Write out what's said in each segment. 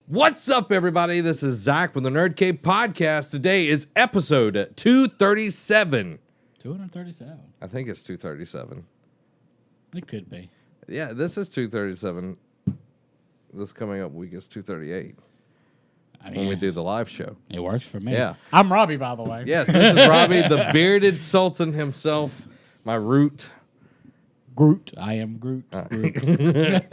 What's up, everybody? This is Zach with the Nerd Cave Podcast. Today is episode 237. 237. I think it's 237. It could be. Yeah, this is 237. This coming up week is 238 when we do the live show. It works for me. Yeah. I'm Robbie, by the way. Yes, this is Robbie, the bearded sultan himself, my root. Groot. I am Groot. Groot.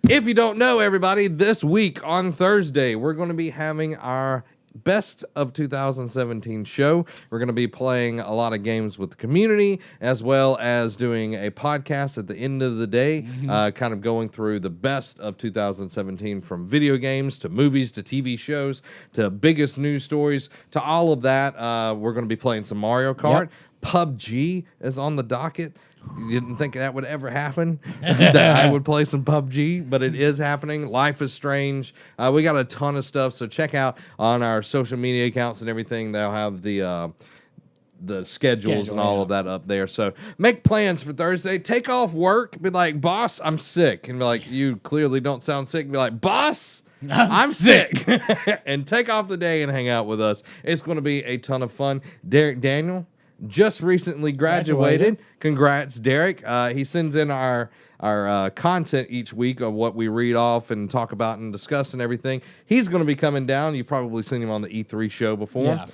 If you don't know, everybody, this week on Thursday, we're going to be having our Best of 2017 show. We're going to be playing a lot of games with the community, as well as doing a podcast at the end of the day, kind of going through the best of 2017 from video games to movies to TV shows to biggest news stories to all of that. We're going to be playing some Mario Kart. Yep. PUBG is on the docket. You didn't think that would ever happen, that I would play some PUBG, but it is happening. Life is Strange. We got a ton of stuff, so check out on our social media accounts and everything. They'll have the schedules and all of that up there. So make plans for Thursday. Take off work. Be like, boss, I'm sick. And be like, you clearly don't sound sick. Be like, boss, I'm sick. And take off the day and hang out with us. It's going to be a ton of fun. Derek Daniel just recently graduated. Congrats, Derek. He sends in our content each week of what we read off and talk about and discuss and everything. He's going to be coming down. You've probably seen him on the E3 show before,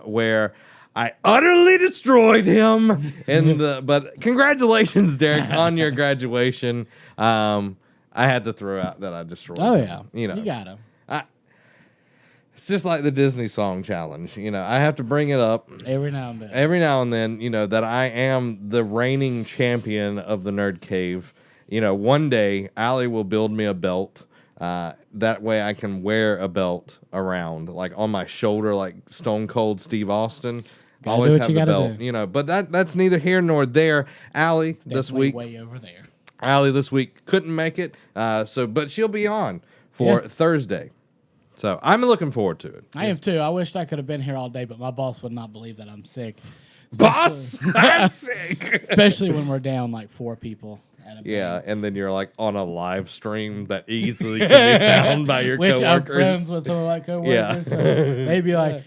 where I utterly destroyed him. But congratulations, Derek, on your graduation. I had to throw out that I destroyed him. Oh, yeah. You got him. It's just like the Disney song challenge. I have to bring it up Every now and then. that I am the reigning champion of the Nerd Cave. One day, Allie will build me a belt. That way I can wear a belt around, like on my shoulder, like Stone Cold Steve Austin. Gotta Always do what have you the gotta belt, do. But that's neither here nor there. Allie this Definitely week, way over there. Allie this week couldn't make it, but she'll be on for Thursday. So I'm looking forward to it. I am too. I wished I could have been here all day, but my boss would not believe that I'm sick. Boss, I'm sick. Especially when we're down like 4 people. At a Yeah, and then you're like on a live stream that easily can be found by your Which coworkers. I'm friends with some of my coworkers. Yeah. So they'd be like,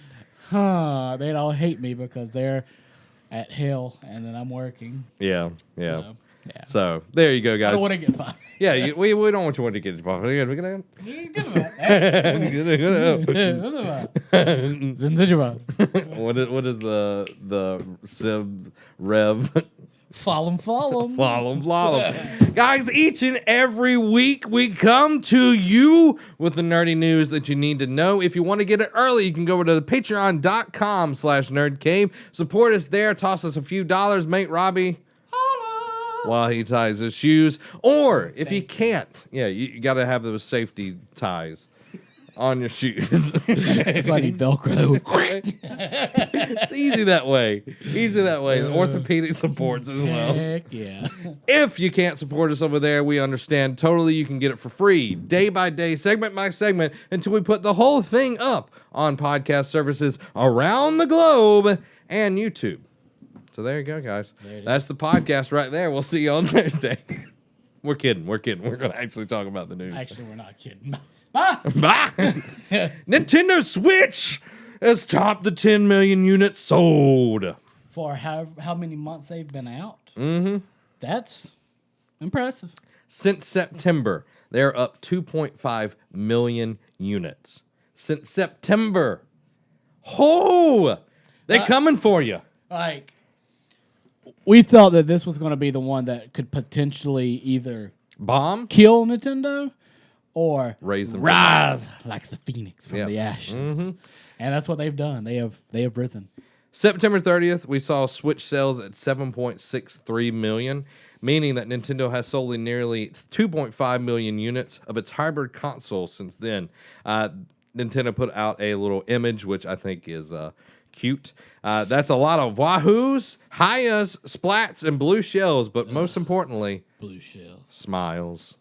they'd all hate me because they're at hell and then I'm working. Yeah. So, So there you go, guys. I don't want to get fired. Yeah, we don't want you to get fired. We're gonna. What is the Sib Rev? Follow 'em. Guys, each and every week we come to you with the nerdy news that you need to know. If you want to get it early, you can go over to the patreon.com/nerdcave. Support us there. Toss us a few dollars. Mate Robbie while he ties his shoes. Or if you can't, you got to have those safety ties on your shoes. That's why I need Velcro. It's easy that way. The orthopedic supports as well. Heck yeah. If you can't support us over there, we understand totally. You can get it for free, day by day, segment by segment, until we put the whole thing up on podcast services around the globe and YouTube. So there you go, guys. That's the podcast right there. We'll see you on Thursday. We're kidding. We're going to actually talk about the news. Actually, we're not kidding. Nintendo Switch has topped the 10 million units sold. For how many months they've been out? Mm-hmm. That's impressive. Since September, they're up 2.5 million units. Since September. Oh! They're coming for you. Like, we thought that this was going to be the one that could potentially either Bomb? kill Nintendo or Rise like the phoenix from the ashes. Mm-hmm. And that's what they've done. They have risen. September 30th, we saw Switch sales at 7.63 million, meaning that Nintendo has sold nearly 2.5 million units of its hybrid console since then. Nintendo put out a little image, which I think is cute. That's a lot of wahoos, highas, splats, and blue shells, but most importantly, Blue shells. smiles.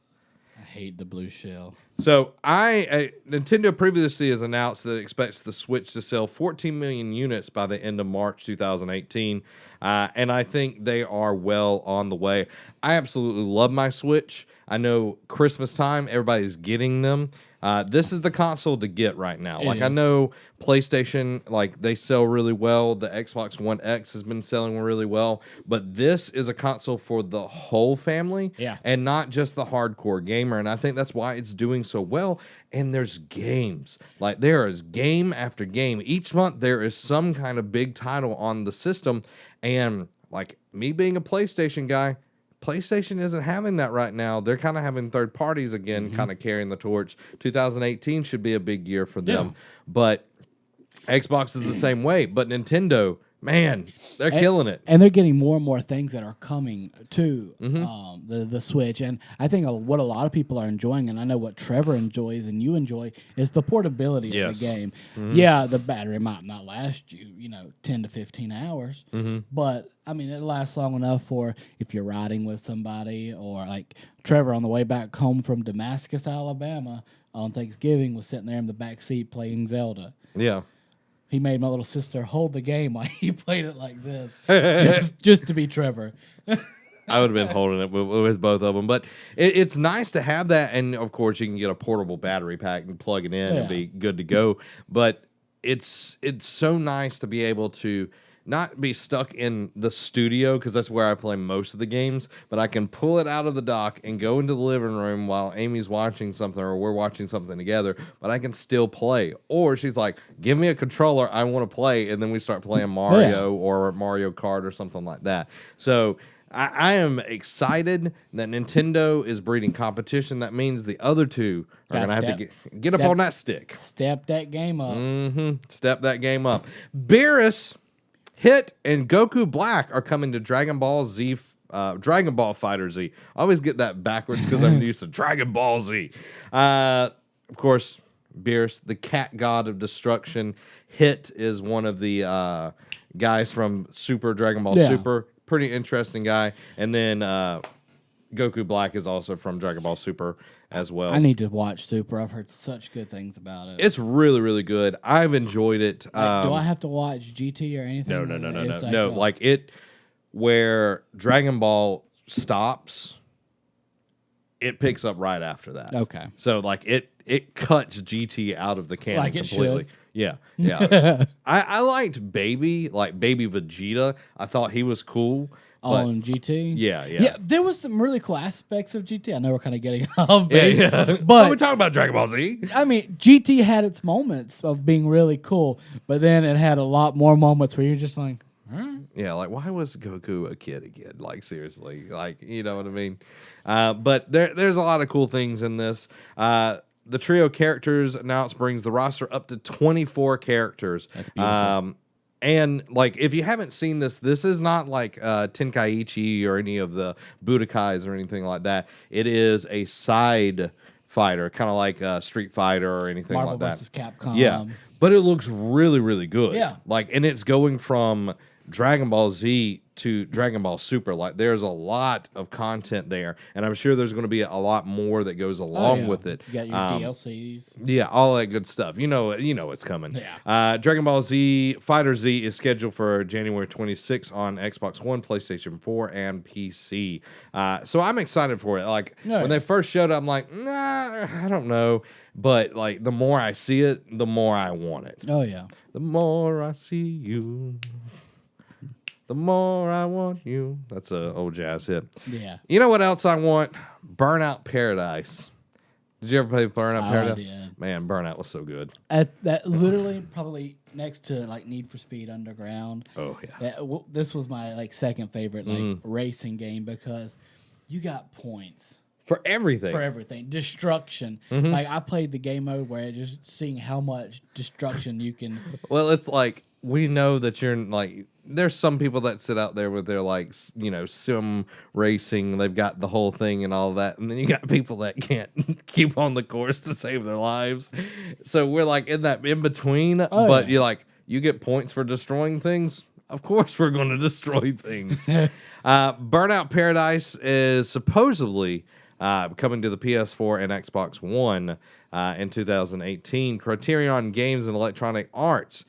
I hate the blue shell. So Nintendo previously has announced that it expects the Switch to sell 14 million units by the end of March 2018, and I think they are well on the way. I absolutely love my Switch. I know Christmas time, everybody's getting them. This is the console to get right now. It Like, I is. know PlayStation, like, they sell really well. The Xbox One X has been selling really well. But this is a console for the whole family. Yeah. And not just the hardcore gamer. And I think that's why it's doing so well. And there's games. Like, there is game after game. Each month, there is some kind of big title on the system. And, like, me being a PlayStation guy, PlayStation isn't having that right now. They're kind of having third parties again, kind of carrying the torch. 2018 should be a big year for them. Yeah. But Xbox is the same way. But Nintendo, man, they're killing it. And they're getting more and more things that are coming to Mm-hmm. the Switch. And I think what a lot of people are enjoying, and I know what Trevor enjoys and you enjoy, is the portability of Yes. the game. Mm-hmm. Yeah, the battery might not last you, 10 to 15 hours, Mm-hmm. but I mean, it lasts long enough for if you're riding with somebody, or like Trevor on the way back home from Damascus, Alabama on Thanksgiving was sitting there in the back seat playing Zelda. Yeah. He made my little sister hold the game while he played it like this, just to be Trevor. I would have been holding it with both of them. But it's nice to have that. And, of course, you can get a portable battery pack and plug it in and be good to go. But it's so nice to be able to not be stuck in the studio, because that's where I play most of the games, but I can pull it out of the dock and go into the living room while Amy's watching something or we're watching something together, but I can still play. Or she's like, give me a controller, I want to play, and then we start playing Mario or Mario Kart or something like that. So I am excited that Nintendo is breeding competition. That means the other two are going to have to get up on that stick. Step that game up. Step that game up. Beerus, Hit, and Goku Black are coming to Dragon Ball Z, Dragon Ball Fighter Z. I always get that backwards because I'm used to Dragon Ball Z. Of course, Beerus, the cat god of destruction. Hit is one of the guys from Super Dragon Ball Super. Pretty interesting guy. And then Goku Black is also from Dragon Ball Super as well. I need to watch Super. I've heard such good things about it. It's really, really good. I've enjoyed it. Like, do I have to watch GT or anything? No. Like it, where Dragon Ball stops, it picks up right after that. Okay. So like it cuts GT out of the canon Like it completely. should. Yeah. I liked Baby Vegeta. I thought he was cool. But On GT? Yeah. There was some really cool aspects of GT. I know we're kind of getting off Yeah, base. yeah. But we're talking about Dragon Ball Z. I mean, GT had its moments of being really cool, but then it had a lot more moments where you're just like, huh? Yeah, like why was Goku a kid again? Like seriously, like you know what I mean? But there's a lot of cool things in this. The trio characters announced brings the roster up to 24 characters. That's beautiful. And like if you haven't seen this is not like Tenkaichi or any of the Budokais or anything like that. It is a side fighter, kind of like Street Fighter or anything Marvel like that. vs. Capcom. Yeah, but it looks really, really good. Yeah. Like, and it's going from Dragon Ball Z to Dragon Ball Super. Like, there's a lot of content there, and I'm sure there's going to be a lot more that goes along with it. You got your DLCs. Yeah, all that good stuff. You know it's coming. Yeah. Dragon Ball Z Fighter Z is scheduled for January 26th on Xbox One, PlayStation 4, and PC. So I'm excited for it. Like when they first showed it, I'm like, nah, I don't know. But like the more I see it, the more I want it. Oh yeah. The more I see you, the more I want you. That's a old jazz hit. Yeah. You know what else I want? Burnout Paradise. Did you ever play Burnout Paradise? I did. Man, Burnout was so good. That literally probably next to like Need for Speed Underground. Oh yeah. This was my like second favorite like racing game because you got points For everything. for everything. Destruction. Like I played the game mode where just seeing how much destruction you can. Well, it's like we know that you're like. There's some people that sit out there with their like sim racing. They've got the whole thing and all that, and then you got people that can't keep on the course to save their lives. So we're like in that in between. But you get points for destroying things. Of course, we're going to destroy things. Burnout Paradise is supposedly coming to the PS4 and Xbox One in 2018. Criterion Games and Electronic Arts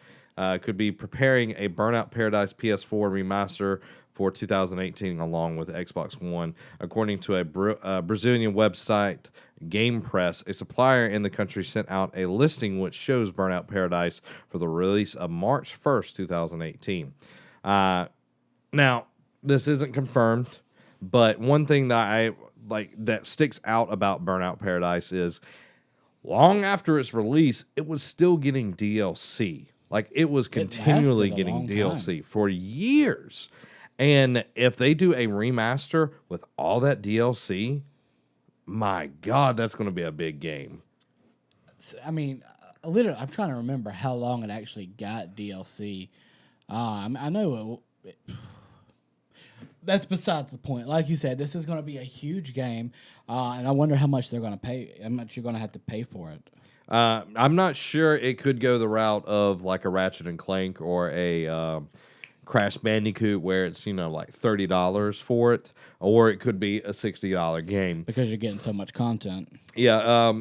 could be preparing a Burnout Paradise PS4 remaster for 2018 along with Xbox One. According to a Brazilian website, Game Press, a supplier in the country sent out a listing which shows Burnout Paradise for the release of March 1st, 2018. Now, this isn't confirmed, but one thing that I like that sticks out about Burnout Paradise is long after its release, it was still getting DLC. Like, it was continually getting DLC for years. And if they do a remaster with all that DLC, my God, that's going to be a big game. I mean, literally, I'm trying to remember how long it actually got DLC. I know that's besides the point. Like you said, this is going to be a huge game, and I wonder how much they're going to pay. How much you're going to have to pay for it. I'm not sure. It could go the route of like a Ratchet and Clank or a Crash Bandicoot, where it's like $30 for it, or it could be a $60 game because you're getting so much content. Yeah.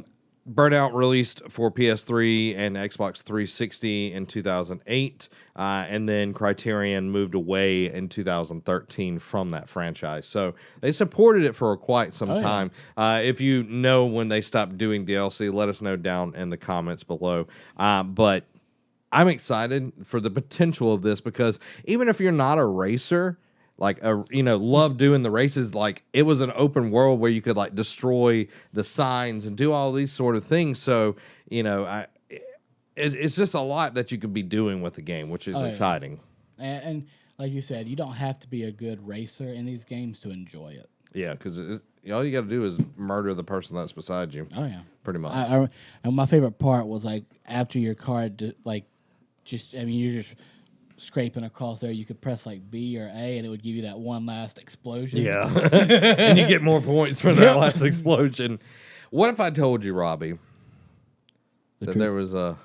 Burnout released for PS3 and Xbox 360 in 2008, and then Criterion moved away in 2013 from that franchise. So they supported it for quite some time. If you know when they stopped doing DLC, let us know down in the comments below. But I'm excited for the potential of this because even if you're not a racer, love doing the races. Like, it was an open world where you could like destroy the signs and do all these sort of things. So, it's just a lot that you could be doing with the game, which is exciting. And like you said, you don't have to be a good racer in these games to enjoy it. Yeah, because all you got to do is murder the person that's beside you. Oh yeah, pretty much. And my favorite part was like after your car, you're just scraping across there, you could press like B or A and it would give you that one last explosion. Yeah. And you get more points for that last explosion. What if I told you, Robbie, that there was a...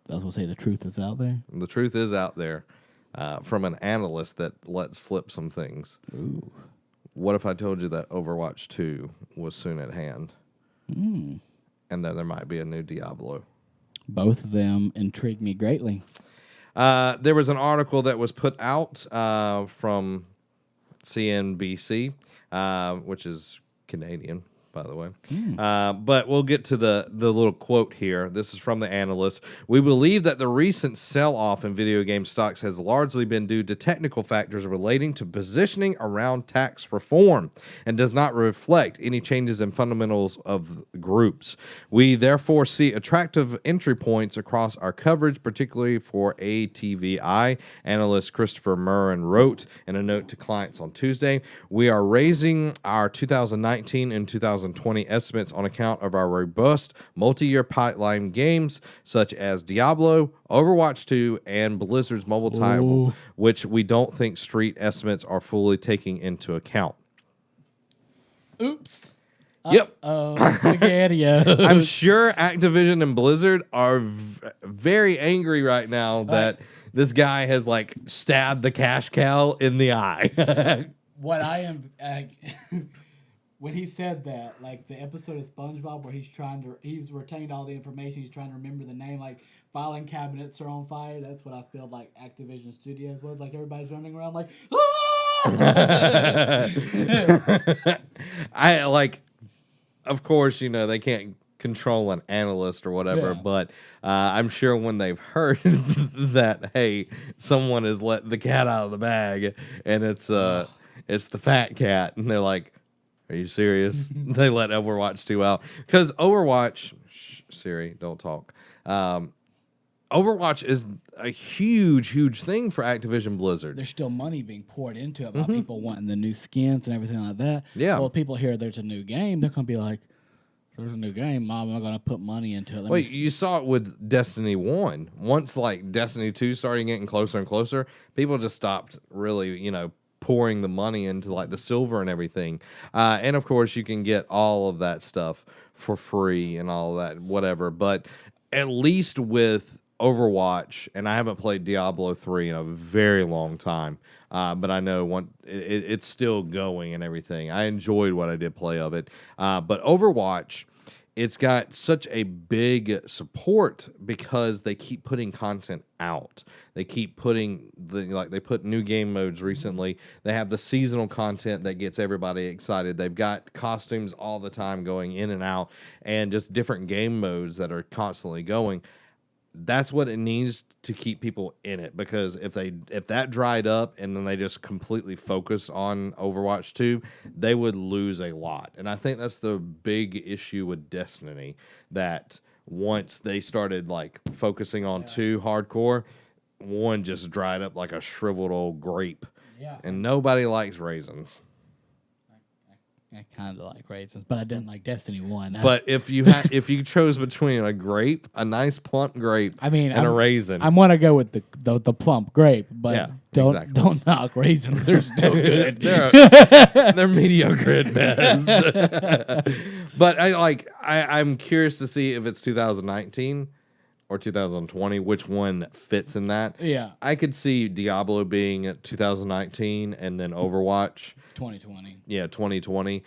I was going to say the truth is out there. The truth is out there from an analyst that let slip some things. Ooh. What if I told you that Overwatch 2 was soon at hand? And that there might be a new Diablo? Both of them intrigue me greatly. There was an article that was put out from CNBC, which is Canadian, by the way. But we'll get to the little quote here. This is from the analyst. We believe that the recent sell-off in video game stocks has largely been due to technical factors relating to positioning around tax reform and does not reflect any changes in fundamentals of groups. We therefore see attractive entry points across our coverage, particularly for ATVI. Analyst Christopher Murren wrote in a note to clients on Tuesday, we are raising our 2019 and 2020 estimates on account of our robust multi-year pipeline games such as Diablo, Overwatch 2, and Blizzard's mobile title, which we don't think street estimates are fully taking into account. Oops. Yep. Spaghetti-o. I'm sure Activision and Blizzard are very angry right now that this guy has like stabbed the cash cow in the eye. What I am... when he said that, like the episode of SpongeBob where he's retained all the information, he's trying to remember the name, like filing cabinets are on fire. That's what I feel like Activision Studios was. Like everybody's running around like, of course, they can't control an analyst or whatever, but I'm sure when they've heard that, hey, someone has let the cat out of the bag and it's the fat cat, and they're like, are you serious? They let Overwatch 2 out. Because Overwatch... Siri, don't talk. Overwatch is a huge thing for Activision Blizzard. There's still money being poured into it by people wanting the new skins and everything like that. Yeah. Well, people hear there's a new game, they're going to be like, there's a new game, Mom, I'm going to put money into it. You saw it with Destiny 1. Once, Destiny 2 started getting closer and closer, people just stopped really, pouring the money into the silver and everything. And of course you can get all of that stuff for free and all that, whatever. But at least with Overwatch, and I haven't played Diablo 3 in a very long time, but I know it's still going and everything. I enjoyed what I did play of it. But Overwatch it's got such a big support because they keep putting content out. They keep putting they put new game modes recently. They have the seasonal content that gets everybody excited. They've got costumes all the time going in and out, and just different game modes that are constantly going. That's what it needs to keep people in it, because if that dried up and then they just completely focus on Overwatch 2, they would lose a lot. And I think that's the big issue with Destiny, that once they started like focusing on 2 hardcore, 1 just dried up like a shriveled old grape. Yeah. And nobody likes raisins. I kind of like raisins, but I didn't like Destiny 1. But if you chose between a grape, a nice plump grape, and a raisin, I want to go with the plump grape, but Yeah, don't knock raisins. They're still good. they're mediocre at best. But I'm curious to see if it's 2019 or 2020, which one fits in that. Yeah. I could see Diablo being at 2019 and then Overwatch 2020. Yeah, 2020.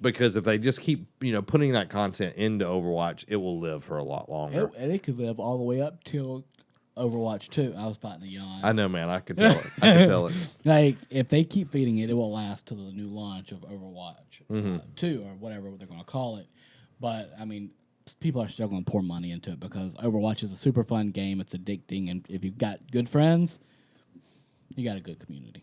Because if they just keep, putting that content into Overwatch, it will live for a lot longer. It could live all the way up till Overwatch 2. I was fighting a yawn. I know, man. I could tell it. I could tell it. Like, if they keep feeding it, it will last till the new launch of Overwatch 2 or whatever they're going to call it. But, I mean, people are still going to pour money into it because Overwatch is a super fun game. It's addicting. And if you've got good friends, you got a good community.